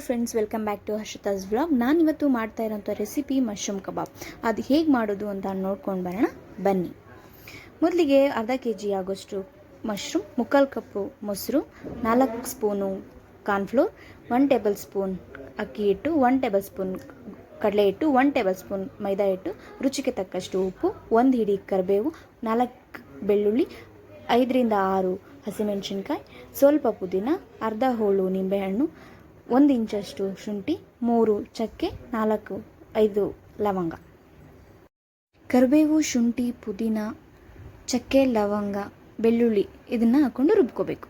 Friends, welcome back to Harshita's vlog. ನಾನು ಇವತ್ತು ಮಾಡ್ತಾ ಇರೋಂಥ ರೆಸಿಪಿ ಮಶ್ರೂಮ್ ಕಬಾಬ್. ಅದು ಹೇಗೆ ಮಾಡೋದು ಅಂತ ನೋಡ್ಕೊಂಡು ಬರೋಣ ಬನ್ನಿ. ಮೊದಲಿಗೆ ಅರ್ಧ kg ಆಗೋಷ್ಟು ಮಶ್ರೂಮ್, 3/4 ಕಪ್ಪು ಮೊಸರು, 4 ಸ್ಪೂನು ಕಾರ್ನ್ಫ್ಲೋರ್, 1 ಟೇಬಲ್ ಸ್ಪೂನ್ ಅಕ್ಕಿ ಹಿಟ್ಟು, 1 ಟೇಬಲ್ ಸ್ಪೂನ್ ಕಡಲೆ ಹಿಟ್ಟು, 1 ಟೇಬಲ್ ಸ್ಪೂನ್ ಮೈದಾ ಹಿಟ್ಟು, ರುಚಿಗೆ ತಕ್ಕಷ್ಟು ಉಪ್ಪು, 1 ಹಿಡಿ ಕರಿಬೇವು, 4 ಬೆಳ್ಳುಳ್ಳಿ, 5ರಿಂದ 6 ಹಸಿಮೆಣಸಿನ್ಕಾಯಿ, ಸ್ವಲ್ಪ ಪುದೀನ, ಅರ್ಧ ಹೋಳು ನಿಂಬೆಹಣ್ಣು, 1 ಇಂಚಷ್ಟು ಶುಂಠಿ, 3 ಚಕ್ಕೆ, 4-5 ಲವಂಗ. ಕರಿಬೇವು, ಶುಂಠಿ, ಪುದೀನ, ಚಕ್ಕೆ, ಲವಂಗ, ಬೆಳ್ಳುಳ್ಳಿ ಇದನ್ನು ಹಾಕ್ಕೊಂಡು ರುಬ್ಕೋಬೇಕು.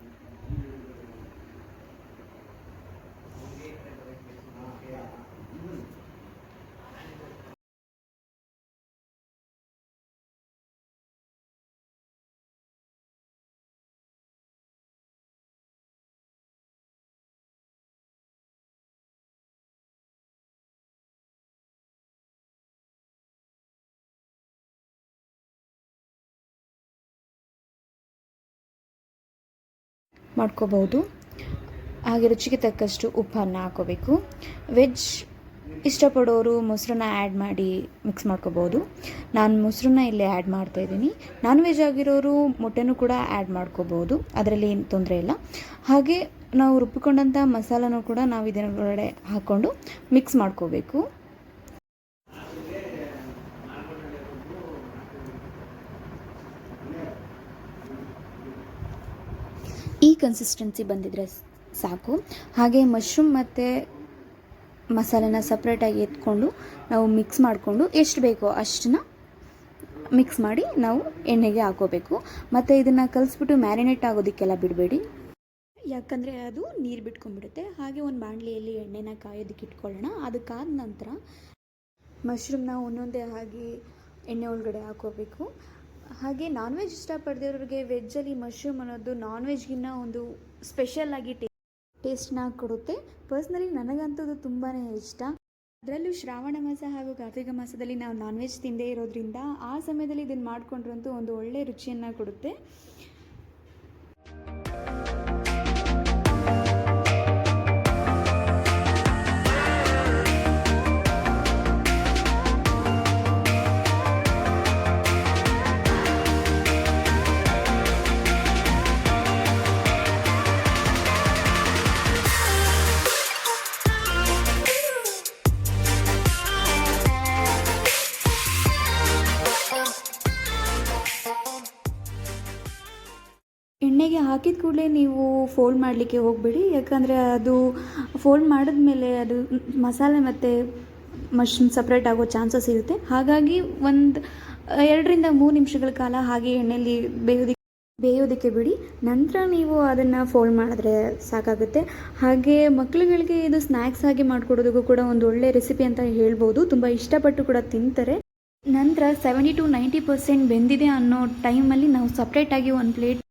ಮಾಡ್ಕೋಬಹುದು. ಹಾಗೆ ರುಚಿಗೆ ತಕ್ಕಷ್ಟು ಉಪ್ಪನ್ನು ಹಾಕೋಬೇಕು. ವೆಜ್ ಇಷ್ಟಪಡೋರು ಮೊಸರನ್ನ ಆ್ಯಡ್ ಮಾಡಿ ಮಿಕ್ಸ್ ಮಾಡ್ಕೋಬೋದು. ನಾನು ಮೊಸರನ್ನ ಇಲ್ಲೇ ಆ್ಯಡ್ ಮಾಡ್ತಾಯಿದ್ದೀನಿ. ನಾನ್ ವೆಜ್ ಆಗಿರೋರು ಮೊಟ್ಟೆನೂ ಕೂಡ ಆ್ಯಡ್ ಮಾಡ್ಕೋಬೋದು, ಅದರಲ್ಲಿ ಏನು ತೊಂದರೆ ಇಲ್ಲ. ಹಾಗೆ ನಾವು ರುಬ್ಬಿಕೊಂಡಂಥ ಮಸಾಲನೂ ಕೂಡ ನಾವು ಇದರೊಳಗಡೆ ಹಾಕ್ಕೊಂಡು ಮಿಕ್ಸ್ ಮಾಡ್ಕೋಬೇಕು. ಈ ಕನ್ಸಿಸ್ಟೆನ್ಸಿ ಬಂದಿದ್ರೆ ಸಾಕು. ಹಾಗೆ ಮಶ್ರೂಮ್ ಮತ್ತು ಮಸಾಲೆನ ಸಪ್ರೇಟಾಗಿ ಎತ್ಕೊಂಡು ನಾವು ಮಿಕ್ಸ್ ಮಾಡಿಕೊಂಡು ಎಷ್ಟು ಬೇಕೋ ಅಷ್ಟನ್ನ ಮಿಕ್ಸ್ ಮಾಡಿ ನಾವು ಎಣ್ಣೆಗೆ ಹಾಕೋಬೇಕು. ಮತ್ತು ಇದನ್ನು ಕಲಿಸ್ಬಿಟ್ಟು ಮ್ಯಾರಿನೇಟ್ ಆಗೋದಕ್ಕೆಲ್ಲ ಬಿಡಬೇಡಿ, ಯಾಕಂದರೆ ಅದು ನೀರು ಬಿಟ್ಕೊಂಡ್ಬಿಡುತ್ತೆ. ಹಾಗೆ ಒಂದು ಬಾಣಲಿಯಲ್ಲಿ ಎಣ್ಣೆನ ಕಾಯೋದಕ್ಕೆ ಇಟ್ಕೊಳ್ಳೋಣ. ಅದಕ್ಕಾದ ನಂತರ ಮಶ್ರೂಮ್ನ ಒಂದೊಂದೇ ಹಾಗೆ ಎಣ್ಣೆ ಒಳಗಡೆ ಹಾಕೋಬೇಕು. ಹಾಗೆ ನಾನ್ ವೆಜ್ ಇಷ್ಟಪಡ್ದಿರೋರಿಗೆ ವೆಜ್ಜಲ್ಲಿ ಮಶ್ರೂಮ್ ಅನ್ನೋದು ನಾನ್ ವೆಜ್ಗಿನ್ನ ಒಂದು ಸ್ಪೆಷಲಾಗಿ ಟೇಸ್ಟ್ನ ಕೊಡುತ್ತೆ. ಪರ್ಸ್ನಲಿ ನನಗಂತೂ ತುಂಬಾ ಇಷ್ಟ. ಅದರಲ್ಲೂ ಶ್ರಾವಣ ಮಾಸ ಹಾಗೂ ಕಾರ್ತಿಕ ಮಾಸದಲ್ಲಿ ನಾವು ನಾನ್ ವೆಜ್ ತಿಂದೇ ಇರೋದ್ರಿಂದ ಆ ಸಮಯದಲ್ಲಿ ಇದನ್ನು ಮಾಡಿಕೊಂಡ್ರಂತೂ ಒಂದು ಒಳ್ಳೆ ರುಚಿಯನ್ನು ಕೊಡುತ್ತೆ. ಎಣ್ಣೆಗೆ ಹಾಕಿದ ಕೂಡಲೇ ನೀವು ಫೋಲ್ಡ್ ಮಾಡಲಿಕ್ಕೆ ಹೋಗಬೇಡಿ, ಯಾಕಂದರೆ ಅದು ಫೋಲ್ಡ್ ಮಾಡಿದ್ಮೇಲೆ ಅದು ಮಸಾಲೆ ಮತ್ತು ಮಶ್ರೂಮ್ ಸಪ್ರೇಟ್ ಆಗೋ ಚಾನ್ಸಸ್ ಇರುತ್ತೆ. ಹಾಗಾಗಿ 2-3 ನಿಮಿಷಗಳ ಕಾಲ ಹಾಗೆ ಎಣ್ಣೆಯಲ್ಲಿ ಬೇಯೋದಕ್ಕೆ ಬಿಡಿ. ನಂತರ ನೀವು ಅದನ್ನು ಫೋಲ್ಡ್ ಮಾಡಿದ್ರೆ ಸಾಕಾಗುತ್ತೆ. ಹಾಗೆ ಮಕ್ಕಳುಗಳಿಗೆ ಇದು ಸ್ನ್ಯಾಕ್ಸ್ ಆಗಿ ಮಾಡಿಕೊಡೋದಕ್ಕೂ ಕೂಡ ಒಂದು ಒಳ್ಳೆ ರೆಸಿಪಿ ಅಂತ ಹೇಳ್ಬೋದು. ತುಂಬ ಇಷ್ಟಪಟ್ಟು ಕೂಡ ತಿಂತಾರೆ. ನಂತರ 70-90% ಬೆಂದಿದೆ ಅನ್ನೋ ಟೈಮಲ್ಲಿ ನಾವು ಸಪ್ರೇಟಾಗಿ ಒಂದು ಪ್ಲೇಟ್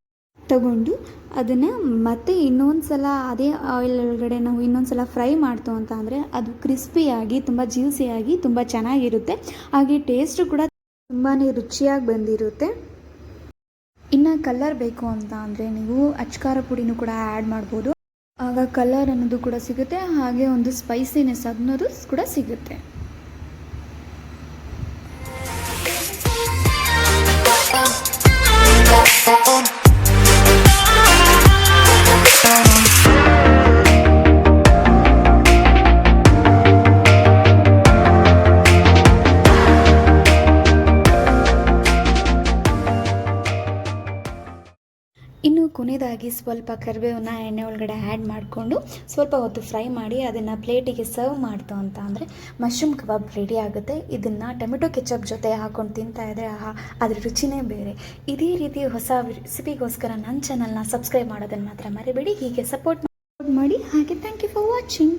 ತಗೊಂಡು ಅದನ್ನು ಮತ್ತೆ ಇನ್ನೊಂದು ಸಲ ಅದೇ ಆಯಿಲ್ ಒಳಗಡೆ ನಾವು ಇನ್ನೊಂದು ಸಲ ಫ್ರೈ ಮಾಡ್ತು ಅಂತ ಅಂದರೆ ಅದು ಕ್ರಿಸ್ಪಿಯಾಗಿ ತುಂಬ ಜ್ಯೂಸಿಯಾಗಿ ತುಂಬ ಚೆನ್ನಾಗಿರುತ್ತೆ. ಹಾಗೆ ಟೇಸ್ಟು ಕೂಡ ತುಂಬಾ ರುಚಿಯಾಗಿ ಬಂದಿರುತ್ತೆ. ಇನ್ನು ಕಲರ್ ಬೇಕು ಅಂತ ಅಂದರೆ ನೀವು ಅಚ್ಕಾರ ಪುಡಿನೂ ಕೂಡ ಆ್ಯಡ್ ಮಾಡ್ಬೋದು. ಆಗ ಕಲರ್ ಅನ್ನೋದು ಕೂಡ ಸಿಗುತ್ತೆ, ಹಾಗೆ ಒಂದು ಸ್ಪೈಸಿನೆಸ್ ಅನ್ನೋದು ಕೂಡ ಸಿಗುತ್ತೆ. ಇನ್ನು ಕೊನೆಯದಾಗಿ ಸ್ವಲ್ಪ ಕರಿಬೇವನ್ನ ಎಣ್ಣೆ ಒಳಗಡೆ ಆ್ಯಡ್ ಮಾಡಿಕೊಂಡು ಸ್ವಲ್ಪ ಹೊತ್ತು ಫ್ರೈ ಮಾಡಿ ಅದನ್ನು ಪ್ಲೇಟಿಗೆ ಸರ್ವ್ ಮಾಡ್ತು ಅಂತ ಅಂದರೆ ಮಶ್ರೂಮ್ ಕಬಾಬ್ ರೆಡಿ ಆಗುತ್ತೆ. ಇದನ್ನು ಟೊಮೆಟೊ ಕೆಚಪ್ ಜೊತೆ ಹಾಕ್ಕೊಂಡು ತಿಂತಾ ಇದ್ದರೆ ಅದರ ರುಚಿನೇ ಬೇರೆ. ಇದೇ ರೀತಿ ಹೊಸ ರೆಸಿಪಿಗೋಸ್ಕರ ನನ್ನ ಚಾನಲ್ನ ಸಬ್ಸ್ಕ್ರೈಬ್ ಮಾಡೋದನ್ನು ಮಾತ್ರ ಮರಿಬೇಡಿ. ಹೀಗೆ ಸಪೋರ್ಟ್ ಮಾಡಿ. ಹಾಗೆ ಥ್ಯಾಂಕ್ ಯು ಫಾರ್ ವಾಚಿಂಗ್.